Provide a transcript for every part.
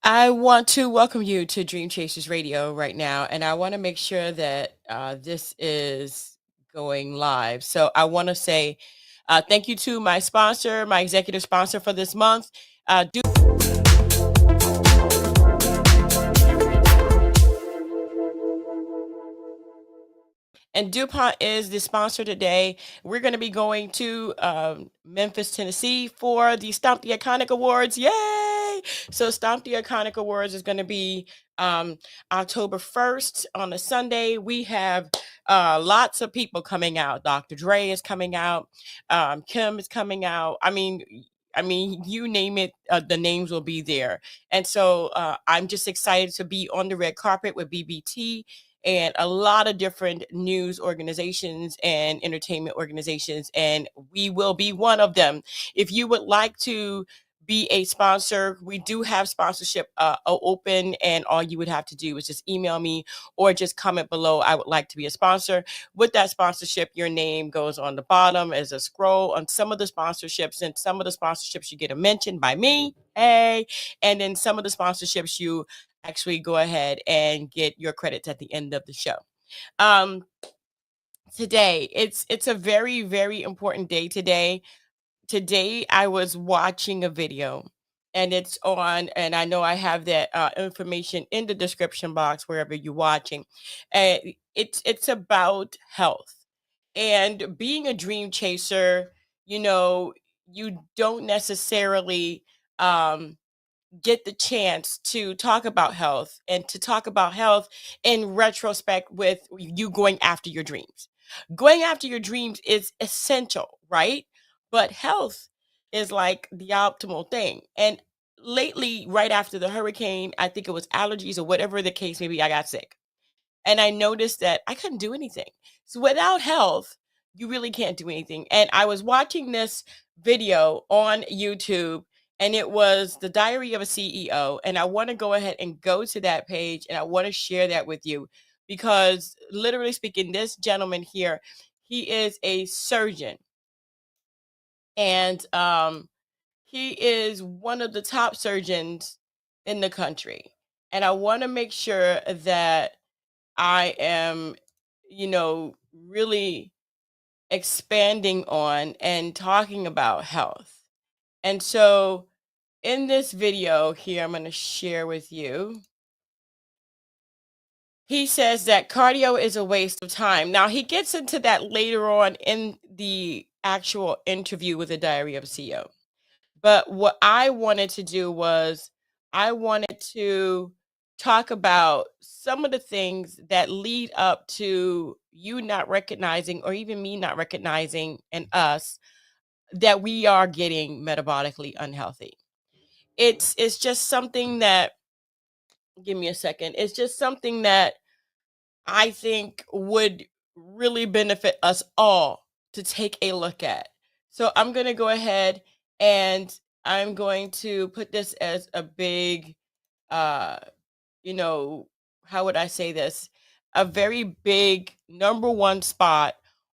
I want to welcome you to Dream Chasers Radio right now, and I want to make sure that this is going live. So I want to say thank you to my sponsor, my executive sponsor for this month. And DuPont is the sponsor today. We're going to be going to Memphis, Tennessee for the Stomp the Iconic Awards. Yay! So Stomp the Iconic Awards is going to be October 1st on a Sunday. We have lots of people coming out. Dr. Dre is coming out. Kim is coming out. I mean, you name it, the names will be there. And so I'm just excited to be on the red carpet with BBT and a lot of different news organizations and entertainment organizations, and we will be one of them. If you would like to be a sponsor, we do have sponsorship open, and all you would have to do is just email me or just comment below, I would like to be a sponsor. With that sponsorship, your name goes on the bottom as a scroll on some of the sponsorships, and some of the sponsorships you get a mention by me, hey, and then some of the sponsorships you actually go ahead and get your credits at the end of the show. Today, it's a very, very important day today. Today, I was watching a video, and it's on, and I know I have that information in the description box wherever you're watching. It's about health and being a dream chaser. You know, you don't necessarily um, get the chance to talk about health and to talk about health in retrospect with you going after your dreams. Going after your dreams is essential, right? But health is like the optimal thing. And lately, right after the hurricane, I think it was allergies or whatever the case may be, I got sick. And I noticed that I couldn't do anything. So without health, you really can't do anything. And I was watching this video on YouTube, and it was the Diary of a CEO. And I want to go ahead and go to that page, and I want to share that with you because, literally speaking, this gentleman here, he is a surgeon, and he is one of the top surgeons in the country. And I want to make sure that I am, really expanding on and talking about health. And so in this video here, I'm going to share with you. He says that cardio is a waste of time. Now, he gets into that later on in the actual interview with the Diary of a CEO. But what I wanted to do was I wanted to talk about some of the things that lead up to you not recognizing, or even me not recognizing, and us, that we are getting metabolically unhealthy. It's just something that, give me a second. It's just something that I think would really benefit us all to take a look at. So I'm going to go ahead and I'm going to put this as a big, uh, how would I say this? A very big number one spot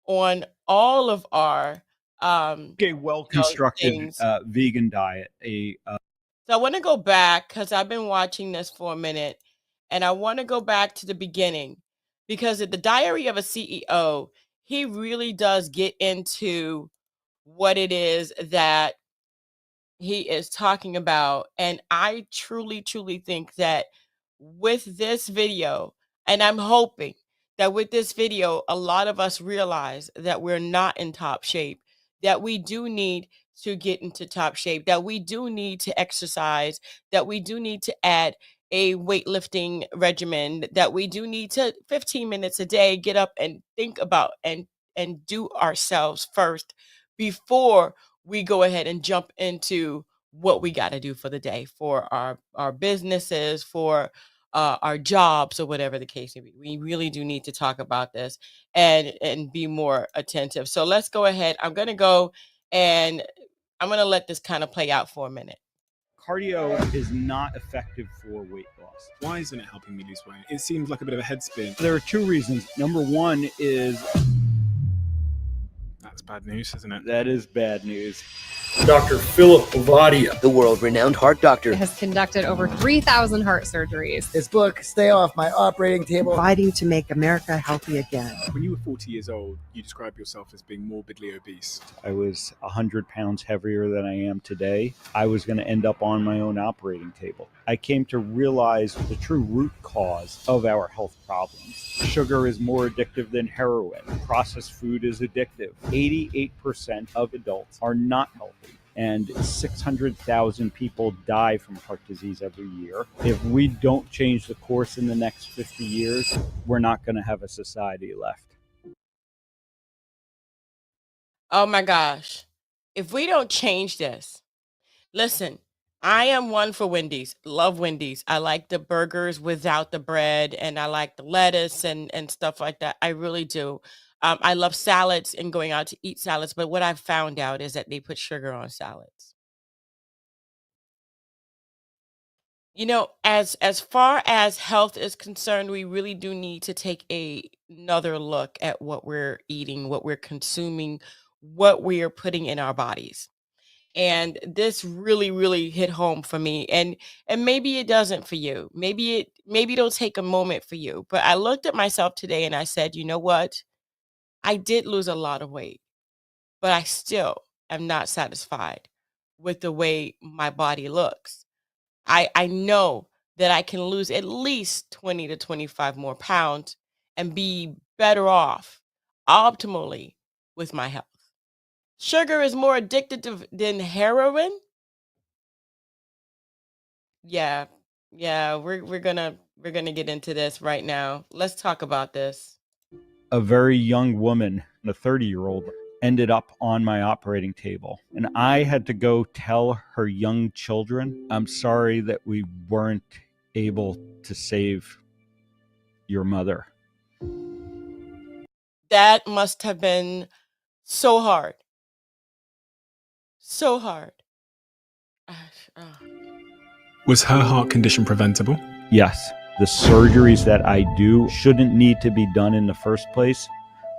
on all of our a well-constructed things. vegan diet. So I want to go back because I've been watching this for a minute, and I want to go back to the beginning because at the Diary of a CEO, he really does get into what it is that he is talking about. And I truly, truly think that with this video, and I'm hoping that with this video, a lot of us realize that we're not in top shape, that we do need to get into top shape, that we do need to exercise, that we do need to add a weightlifting regimen, that we do need to 15 minutes a day get up and think about and do ourselves first before we go ahead and jump into what we got to do for the day, for our businesses, for our jobs, or whatever the case may be. We really do need to talk about this and be more attentive. So let's go ahead. I'm going to go and I'm going to let this kind of play out for a minute. cardio is not effective for weight loss. Why isn't it helping me lose weight? It seems like a bit of a head spin. There are two reasons. Number one is... That's bad news, isn't it? That is bad news. Dr. Philip Ovadia, the world-renowned heart doctor, has conducted over 3,000 heart surgeries. His book, Stay Off My Operating Table, fighting to make America healthy again. When you were 40 years old, you described yourself as being morbidly obese. I was 100 pounds heavier than I am today. I was going to end up on my own operating table. I came to realize the true root cause of our health problems. Sugar is more addictive than heroin. Processed food is addictive. 88% of adults are not healthy. And 600,000 people die from heart disease every year. If we don't change the course in the next 50 years, we're not going to have a society left. Oh my gosh. If we don't change this, listen, I am one for Wendy's. Love Wendy's. I like the burgers without the bread, and I like the lettuce and stuff like that. I really do. I love salads and going out to eat salads, but what I've found out is that they put sugar on salads. You know, as far as health is concerned, we really do need to take another look at what we're eating, what we're consuming, what we are putting in our bodies. And this really, really hit home for me. And maybe it doesn't for you. Maybe it'll take a moment for you. But I looked at myself today and I said, you know what? I did lose a lot of weight, but I still am not satisfied with the way my body looks. I know that I can lose at least 20 to 25 more pounds and be better off optimally with my health. Sugar is more addictive than heroin. Yeah. Yeah, we're gonna get into this right now. Let's talk about this. A very young woman, a 30-year-old, ended up on my operating table. And I had to go tell her young children, I'm sorry that we weren't able to save your mother. That must have been so hard. So hard. Was her heart condition preventable? Yes. The surgeries that I do shouldn't need to be done in the first place.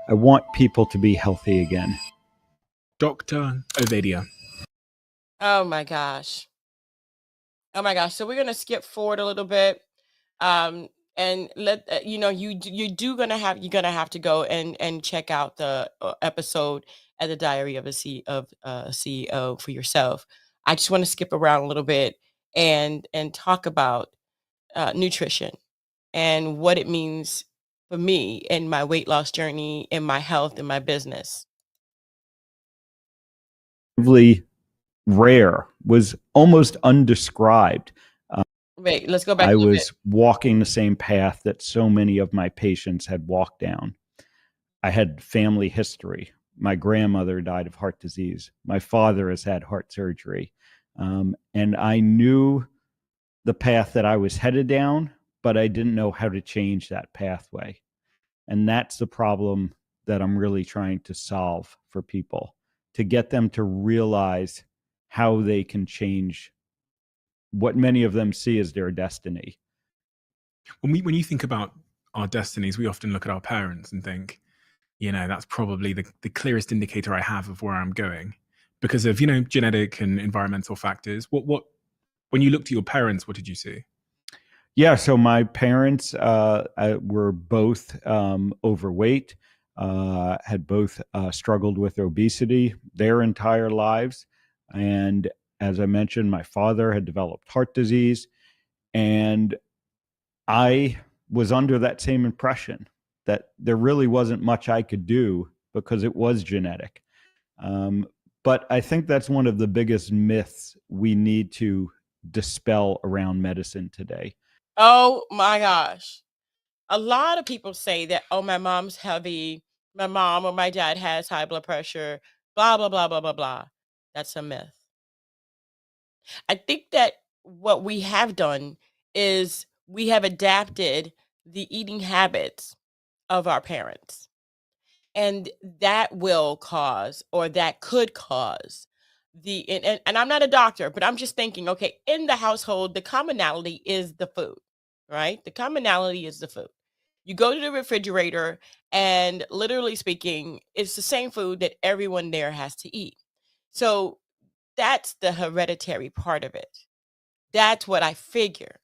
I want people to be healthy again. Dr. Ovadia. Oh my gosh. Oh my gosh. So we're gonna skip forward a little bit, and let you know you're gonna have to go and check out the episode at the Diary of a CEO for yourself. I just want to skip around a little bit and talk about nutrition and what it means for me in my weight loss journey, in my health, in my business. Rare, was almost undescribed. Wait, let's go back. I was walking the same path that so many of my patients had walked down. I had family history. My grandmother died of heart disease. My father has had heart surgery. And I knew the path that I was headed down, but I didn't know how to change that pathway. And that's the problem that I'm really trying to solve for people, to get them to realize how they can change what many of them see as their destiny. When you think about our destinies, we often look at our parents and think, you know, that's probably the clearest indicator I have of where I'm going because of, you know, genetic and environmental factors. What when you looked at your parents, what did you see? Yeah, so my parents were both overweight, had both struggled with obesity their entire lives. And as I mentioned, my father had developed heart disease. And I was under that same impression that there really wasn't much I could do because it was genetic. But I think that's one of the biggest myths we need to dispel around medicine today. Oh my gosh. A lot of people say that, oh, my mom's heavy, my mom or my dad has high blood pressure, blah, blah, blah, blah, blah, blah. That's a myth. I think that what we have done is we have adapted the eating habits of our parents. And that will cause, or that could cause, and I'm not a doctor, but I'm just thinking, okay, in the household, the commonality is the food, right? The commonality is the food. You go to the refrigerator, and literally speaking, it's the same food that everyone there has to eat. So that's the hereditary part of it. That's what I figure.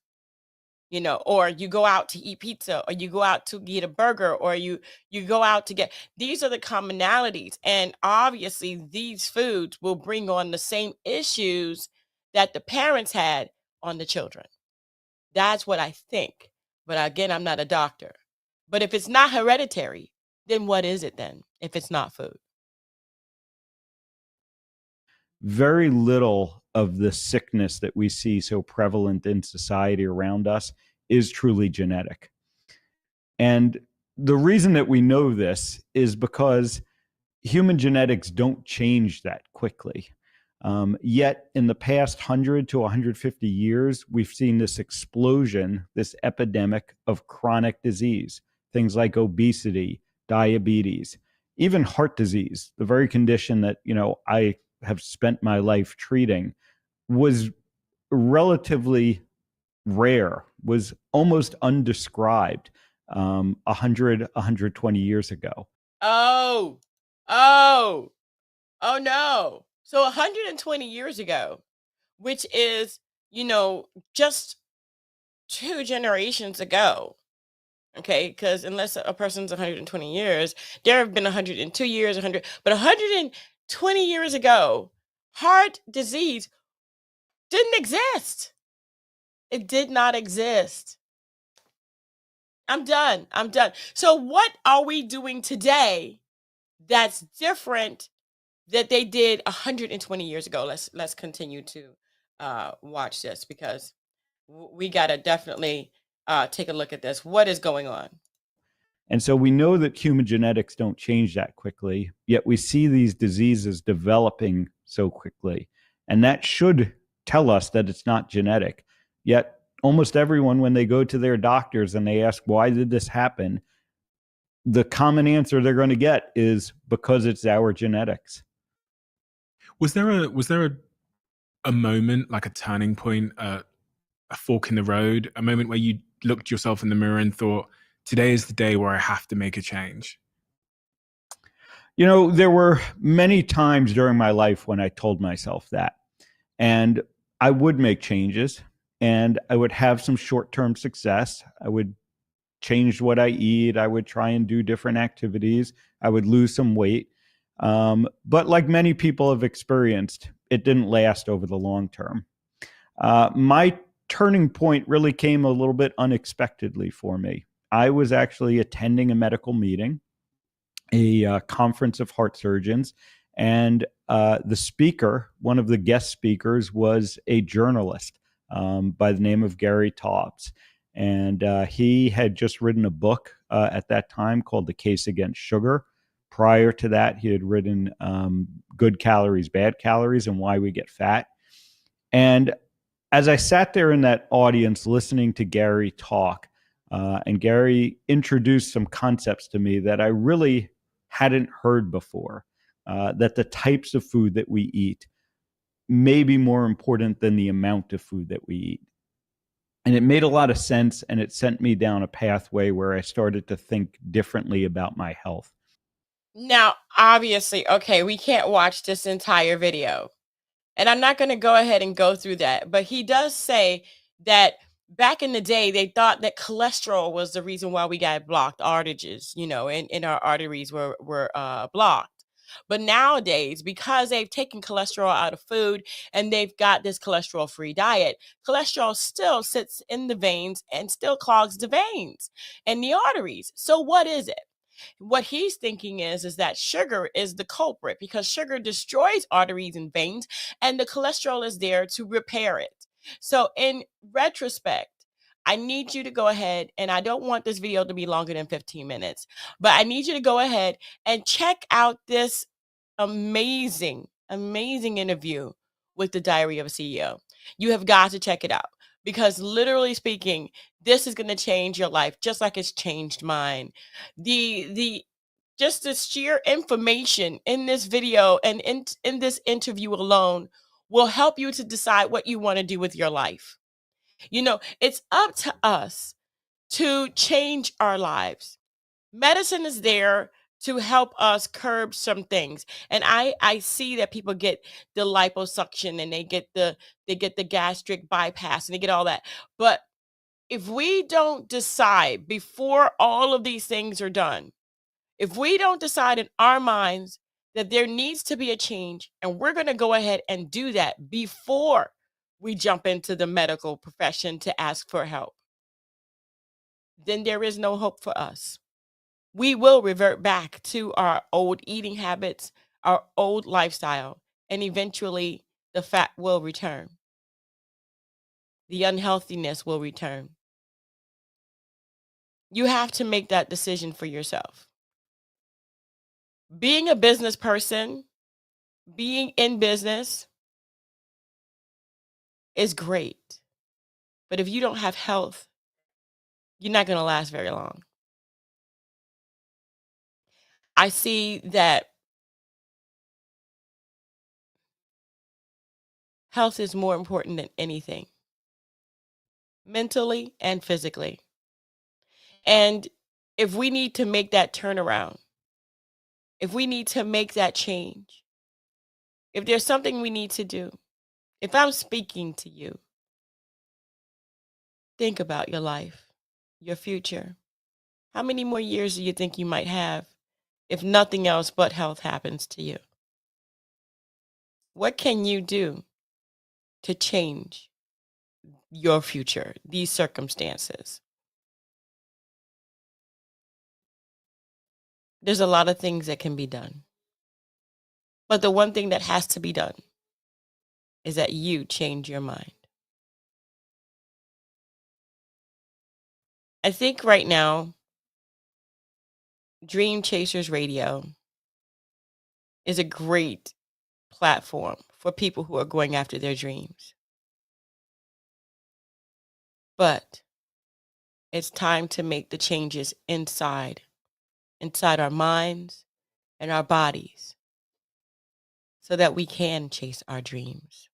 Or you go out to eat pizza, or you go out to get a burger, or you go out to get, these are the commonalities. And obviously these foods will bring on the same issues that the parents had on the children. That's what I think. But again, I'm not a doctor. But if it's not hereditary, then what is it then if it's not food? Very little of the sickness that we see so prevalent in society around us is truly genetic. And the reason that we know this is because human genetics don't change that quickly. Yet in the past 100 to 150 years, we've seen this explosion, this epidemic of chronic disease, things like obesity, diabetes, even heart disease, the very condition that, I have spent my life treating, was relatively rare, was almost undescribed 120 years ago. Oh, oh, oh no. So 120 years ago, which is, just 2 generations ago. Okay, because unless a person's 120 years, there have been 102 years, 100, but 120 years ago, heart disease didn't exist. It did not exist. I'm done. I'm done. So what are we doing today that's different that they did 120 years ago? Let's continue to watch this, because we got to definitely take a look at this. What is going on? And so we know that human genetics don't change that quickly, yet we see these diseases developing so quickly. And that should tell us that it's not genetic. Yet almost everyone, when they go to their doctors and they ask, why did this happen? The common answer they're going to get is because it's our genetics. Was there a moment, like a turning point, a fork in the road, a moment where you looked yourself in the mirror and thought, today is the day where I have to make a change? There were many times during my life when I told myself that. And I would make changes, and I would have some short-term success. I would change what I eat. I would try and do different activities. I would lose some weight. But like many people have experienced, it didn't last over the long term. My turning point really came a little bit unexpectedly for me. I was actually attending a medical meeting, a conference of heart surgeons, and the speaker, one of the guest speakers, was a journalist by the name of Gary Taubes. And he had just written a book at that time called The Case Against Sugar. Prior to that, he had written Good Calories, Bad Calories, and Why We Get Fat. And as I sat there in that audience listening to Gary talk, and Gary introduced some concepts to me that I really hadn't heard before, that the types of food that we eat may be more important than the amount of food that we eat. And it made a lot of sense, and it sent me down a pathway where I started to think differently about my health. Now, obviously, okay, we can't watch this entire video, and I'm not going to go ahead and go through that, but he does say that back in the day, they thought that cholesterol was the reason why we got blocked arteries, and our arteries were blocked. But nowadays, because they've taken cholesterol out of food and they've got this cholesterol-free diet, cholesterol still sits in the veins and still clogs the veins and the arteries. So what is it? What he's thinking is that sugar is the culprit, because sugar destroys arteries and veins, and the cholesterol is there to repair it. So in retrospect, I need you to go ahead, and I don't want this video to be longer than 15 minutes, but I need you to go ahead and check out this amazing, amazing interview with the Diary of a CEO. You have got to check it out, because literally speaking, this is going to change your life just like it's changed mine. The just the sheer information in this video and in this interview alone will help you to decide what you want to do with your life. You know, it's up to us to change our lives. Medicine is there to help us curb some things. And I see that people get the liposuction and they get the gastric bypass and they get all that. But if we don't decide before all of these things are done, if we don't decide in our minds that there needs to be a change, and we're going to go ahead and do that before we jump into the medical profession to ask for help, then there is no hope for us. We will revert back to our old eating habits, our old lifestyle, and eventually the fat will return. The unhealthiness will return. You have to make that decision for yourself. Being a business person, being in business is great. But if you don't have health, you're not going to last very long. I see that health is more important than anything, mentally and physically. And if we need to make that turnaround, if we need to make that change, if there's something we need to do, if I'm speaking to you, think about your life, your future. How many more years do you think you might have if nothing else but health happens to you? What can you do to change your future, these circumstances? There's a lot of things that can be done. But the one thing that has to be done is that you change your mind. I think right now, Dream Chasers Radio is a great platform for people who are going after their dreams. But it's time to make the changes inside our minds and our bodies, so that we can chase our dreams,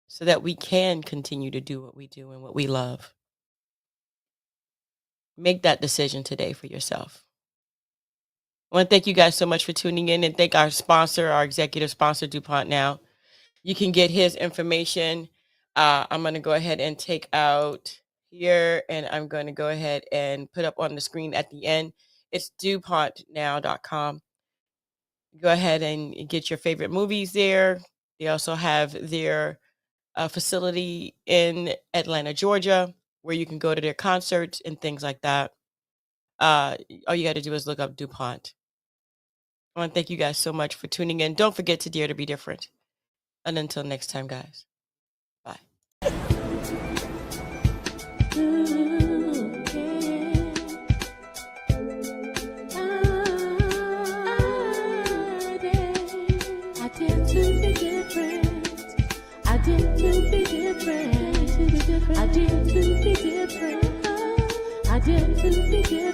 so that we can continue to do what we do and what we love. Make that decision today for yourself. I want to thank you guys so much for tuning in, and thank our sponsor, our executive sponsor, DuPont Now. You can get his information. I'm going to go ahead and take out here, and I'm going to go ahead and put up on the screen at the end. It's DuPontNow.com. Go ahead and get your favorite movies there. They also have their facility in Atlanta, Georgia, where you can go to their concerts and things like that. All you got to do is look up DuPont. I want to thank you guys so much for tuning in. Don't forget to dare to be different. And until next time, guys. Bye. I did to be different.